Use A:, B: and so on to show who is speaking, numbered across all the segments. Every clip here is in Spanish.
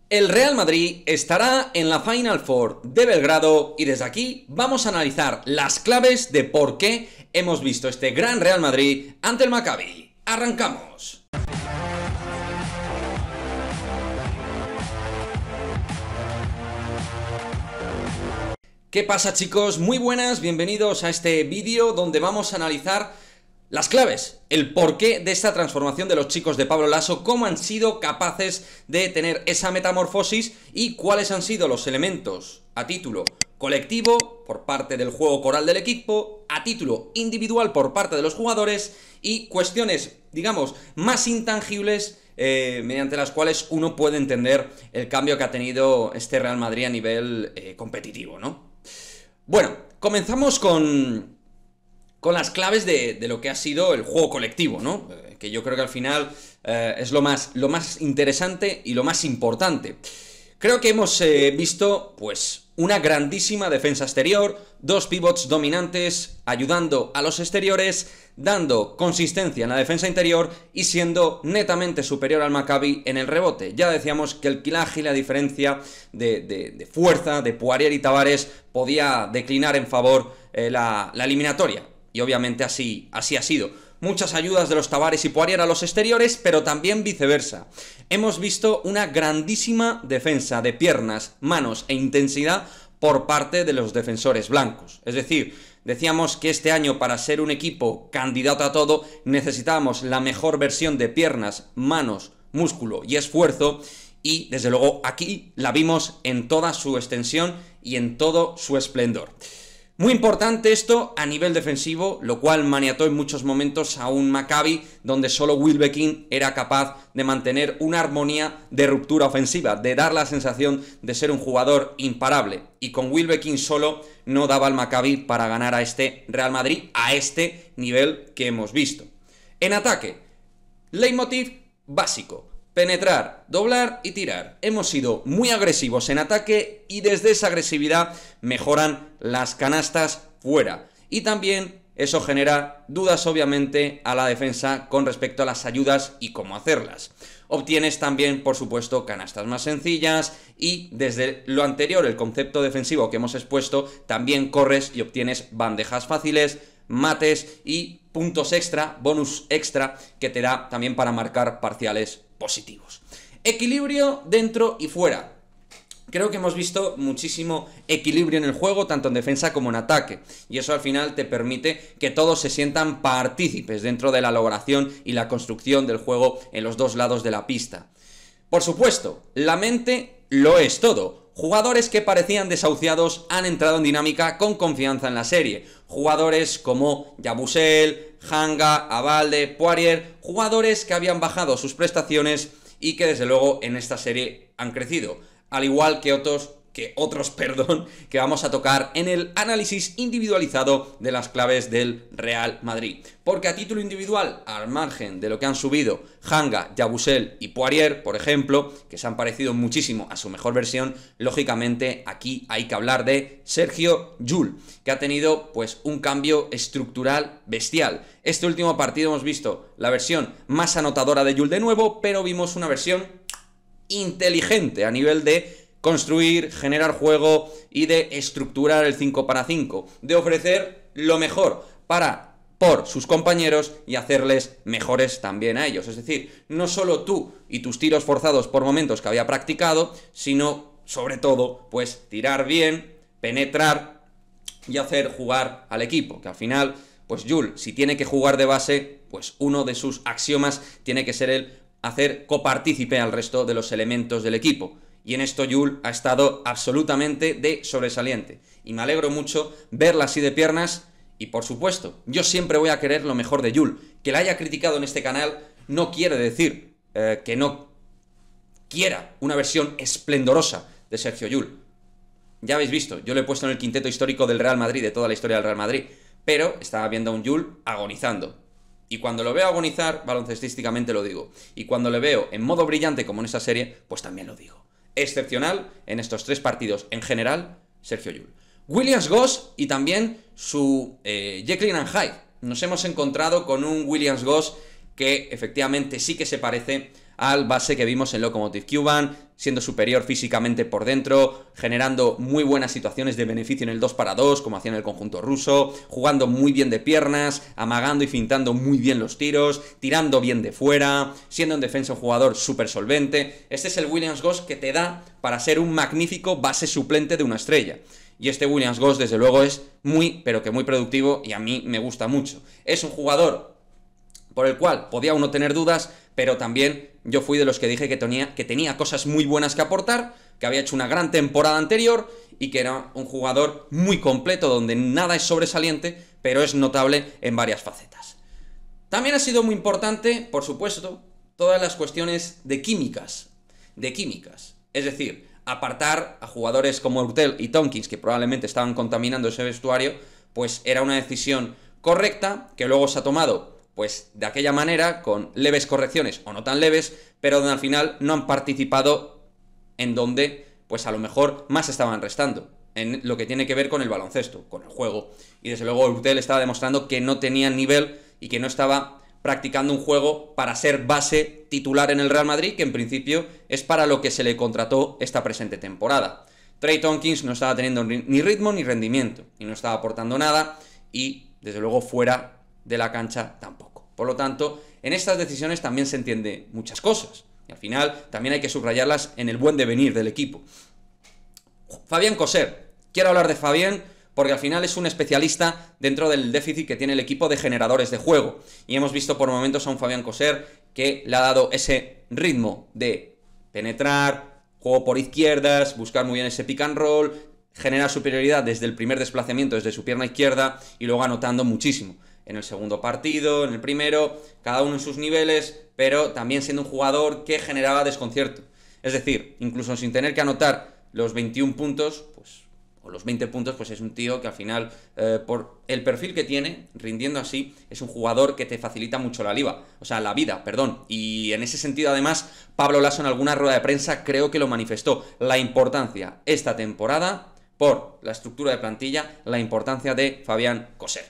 A: El Real Madrid estará en la Final Four de Belgrado y desde aquí vamos a analizar las claves de por qué hemos visto este gran Real Madrid ante el Maccabi. ¡Arrancamos! ¿Qué pasa, chicos? Muy buenas, bienvenidos a este vídeo donde vamos a analizar las claves, el porqué de esta transformación de los chicos de Pablo Laso, cómo han sido capaces de tener esa metamorfosis y cuáles han sido los elementos a título colectivo por parte del juego coral del equipo, a título individual por parte de los jugadores y cuestiones, digamos, más intangibles mediante las cuales uno puede entender el cambio que ha tenido este Real Madrid a nivel competitivo, ¿no? Bueno, comenzamos con las claves de lo que ha sido el juego colectivo, ¿no? Que yo creo que al final es lo más interesante y lo más importante. Creo que hemos visto, pues, una grandísima defensa exterior, dos pivots dominantes ayudando a los exteriores, dando consistencia en la defensa interior y siendo netamente superior al Maccabi en el rebote. Ya decíamos que el quilaje y la diferencia de fuerza de Poirier y Tavares podía declinar en favor la eliminatoria. Y obviamente así ha sido. Muchas ayudas de los Tavares y Poirier a los exteriores, pero también viceversa. Hemos visto una grandísima defensa de piernas, manos e intensidad por parte de los defensores blancos. Es decir, decíamos que este año, para ser un equipo candidato a todo, necesitábamos la mejor versión de piernas, manos, músculo y esfuerzo. Y desde luego aquí la vimos en toda su extensión y en todo su esplendor. Muy importante esto a nivel defensivo, lo cual maniató en muchos momentos a un Maccabi donde solo Wilbekin era capaz de mantener una armonía de ruptura ofensiva, de dar la sensación de ser un jugador imparable. Y con Wilbekin solo no daba al Maccabi para ganar a este Real Madrid a este nivel que hemos visto. En ataque, leitmotiv básico: penetrar, doblar y tirar. Hemos sido muy agresivos en ataque y desde esa agresividad mejoran las canastas fuera. Y también eso genera dudas, obviamente, a la defensa con respecto a las ayudas y cómo hacerlas. Obtienes también, por supuesto, canastas más sencillas y desde lo anterior, el concepto defensivo que hemos expuesto, también corres y obtienes bandejas fáciles, mates y puntos extra, bonus extra, que te da también para marcar parciales positivos. Equilibrio dentro y fuera. Creo que hemos visto muchísimo equilibrio en el juego, tanto en defensa como en ataque, y eso al final te permite que todos se sientan partícipes dentro de la elaboración y la construcción del juego en los dos lados de la pista. Por supuesto, la mente lo es todo. Jugadores que parecían desahuciados han entrado en dinámica con confianza en la serie. Jugadores como Yabusel, Hanga, Abalde, Poirier, jugadores que habían bajado sus prestaciones y que desde luego en esta serie han crecido. Al igual que otros que vamos a tocar en el análisis individualizado de las claves del Real Madrid. Porque a título individual, al margen de lo que han subido Hanga, Yabusel y Poirier, por ejemplo, que se han parecido muchísimo a su mejor versión, lógicamente aquí hay que hablar de Sergio Llull, que ha tenido pues un cambio estructural bestial. Este último partido hemos visto la versión más anotadora de Llull de nuevo, pero vimos una versión inteligente a nivel de construir, generar juego y de estructurar el 5 para 5, de ofrecer lo mejor por sus compañeros y hacerles mejores también a ellos. Es decir, no solo tú y tus tiros forzados por momentos que había practicado, sino sobre todo, pues tirar bien, penetrar y hacer jugar al equipo, que al final, pues Llull, si tiene que jugar de base, pues uno de sus axiomas tiene que ser el hacer copartícipe al resto de los elementos del equipo. Y en esto Llull ha estado absolutamente de sobresaliente. Y me alegro mucho verla así de piernas. Y por supuesto, yo siempre voy a querer lo mejor de Llull. Que la haya criticado en este canal no quiere decir que no quiera una versión esplendorosa de Sergio Llull. Ya habéis visto, yo lo he puesto en el quinteto histórico del Real Madrid, de toda la historia del Real Madrid. Pero estaba viendo a un Llull agonizando. Y cuando lo veo agonizar, baloncestísticamente lo digo. Y cuando le veo en modo brillante como en esta serie, pues también lo digo. Excepcional en estos tres partidos en general, Sergio Llull. Williams-Goss y también su Jekyll and Hyde. Nos hemos encontrado con un Williams-Goss que efectivamente sí que se parece al base que vimos en Lokomotiv Kuban, siendo superior físicamente por dentro, generando muy buenas situaciones de beneficio en el 2 para 2, como hacía en el conjunto ruso, jugando muy bien de piernas, amagando y fintando muy bien los tiros, tirando bien de fuera, siendo en defensa un jugador súper solvente. Este es el Williams-Goss que te da para ser un magnífico base suplente de una estrella. Y este Williams-Goss, desde luego, es muy, pero que muy productivo y a mí me gusta mucho. Es un jugador por el cual podía uno tener dudas, pero también yo fui de los que dije que tenía cosas muy buenas que aportar, que había hecho una gran temporada anterior y que era un jugador muy completo, donde nada es sobresaliente, pero es notable en varias facetas. También ha sido muy importante, por supuesto, todas las cuestiones de químicas. Es decir, apartar a jugadores como Hurtel y Tompkins, que probablemente estaban contaminando ese vestuario, pues era una decisión correcta, que luego se ha tomado pues de aquella manera, con leves correcciones o no tan leves, pero donde al final no han participado en donde pues a lo mejor más estaban restando, en lo que tiene que ver con el baloncesto, con el juego. Y desde luego Hurtel estaba demostrando que no tenía nivel y que no estaba practicando un juego para ser base titular en el Real Madrid, que en principio es para lo que se le contrató esta presente temporada. Trey Tompkins no estaba teniendo ni ritmo ni rendimiento, y no estaba aportando nada, y desde luego fuera de la cancha tampoco. Por lo tanto, en estas decisiones también se entiende muchas cosas, y al final también hay que subrayarlas en el buen devenir del equipo. Fabián Coser. Quiero hablar de Fabián porque al final es un especialista dentro del déficit que tiene el equipo de generadores de juego. Y hemos visto por momentos a un Fabián Coser que le ha dado ese ritmo de penetrar, juego por izquierdas, buscar muy bien ese pick and roll, generar superioridad desde el primer desplazamiento, desde su pierna izquierda, y luego anotando muchísimo. En el segundo partido, en el primero, cada uno en sus niveles, pero también siendo un jugador que generaba desconcierto. Es decir, incluso sin tener que anotar los 21 puntos, pues, o los 20 puntos, pues es un tío que al final, por el perfil que tiene, rindiendo así, es un jugador que te facilita mucho la vida, perdón. Y en ese sentido, además, Pablo Laso en alguna rueda de prensa creo que lo manifestó. La importancia esta temporada, por la estructura de plantilla, la importancia de Fabián Coser.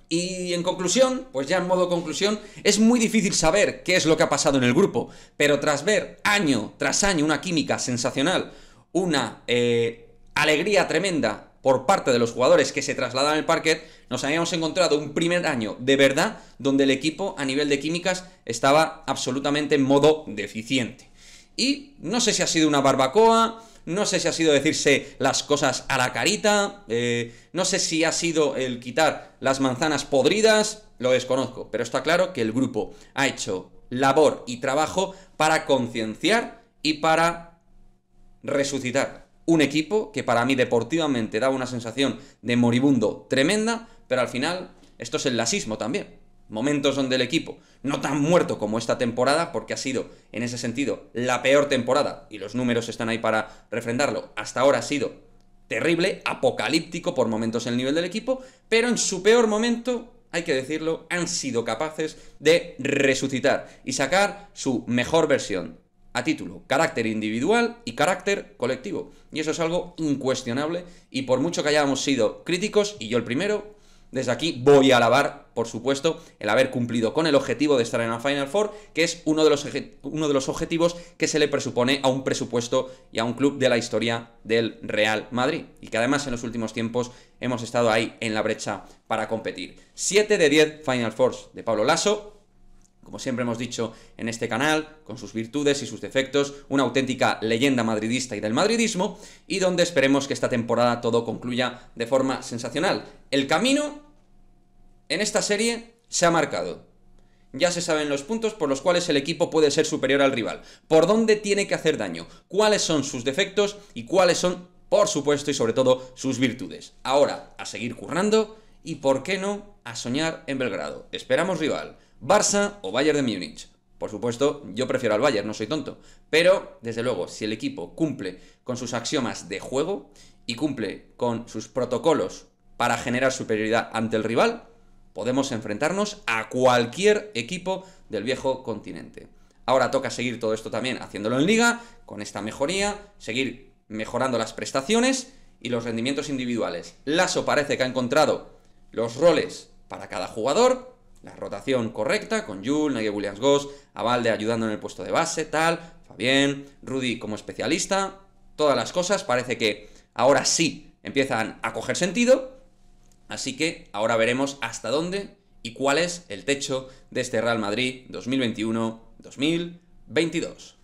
A: Y en conclusión, pues ya en modo conclusión, es muy difícil saber qué es lo que ha pasado en el grupo, pero tras ver año tras año una química sensacional, una alegría tremenda por parte de los jugadores que se trasladan al parquet, nos habíamos encontrado un primer año de verdad donde el equipo a nivel de químicas estaba absolutamente en modo deficiente. Y no sé si ha sido una barbacoa, no sé si ha sido decirse las cosas a la carita, no sé si ha sido el quitar las manzanas podridas, lo desconozco, pero está claro que el grupo ha hecho labor y trabajo para concienciar y para resucitar un equipo que para mí deportivamente daba una sensación de moribundo tremenda, pero al final esto es el lasismo también. Momentos donde el equipo, no tan muerto como esta temporada, porque ha sido, en ese sentido, la peor temporada, y los números están ahí para refrendarlo, hasta ahora ha sido terrible, apocalíptico por momentos el nivel del equipo, pero en su peor momento, hay que decirlo, han sido capaces de resucitar y sacar su mejor versión, a título, carácter individual y carácter colectivo. Y eso es algo incuestionable, y por mucho que hayamos sido críticos, y yo el primero, desde aquí voy a alabar, por supuesto, el haber cumplido con el objetivo de estar en la Final Four, que es uno de los objetivos que se le presupone a un presupuesto y a un club de la historia del Real Madrid. Y que además en los últimos tiempos hemos estado ahí en la brecha para competir. 7 de 10 Final Fours de Pablo Laso. Como siempre hemos dicho en este canal, con sus virtudes y sus defectos, una auténtica leyenda madridista y del madridismo, y donde esperemos que esta temporada todo concluya de forma sensacional. El camino en esta serie se ha marcado. Ya se saben los puntos por los cuales el equipo puede ser superior al rival, por dónde tiene que hacer daño, cuáles son sus defectos y cuáles son, por supuesto y sobre todo, sus virtudes. Ahora, a seguir currando y, ¿por qué no?, a soñar en Belgrado. Esperamos rival. Barça o Bayern de Múnich. Por supuesto, yo prefiero al Bayern, no soy tonto. Pero, desde luego, si el equipo cumple con sus axiomas de juego y cumple con sus protocolos para generar superioridad ante el rival, podemos enfrentarnos a cualquier equipo del viejo continente. Ahora toca seguir todo esto también haciéndolo en Liga, con esta mejoría, seguir mejorando las prestaciones y los rendimientos individuales. Laso parece que ha encontrado los roles para cada jugador, la rotación correcta, con Jul, Nigel Williams-Goss, Abalde ayudando en el puesto de base, tal, Fabien, Rudy como especialista, todas las cosas parece que ahora sí empiezan a coger sentido, así que ahora veremos hasta dónde y cuál es el techo de este Real Madrid 2021-2022.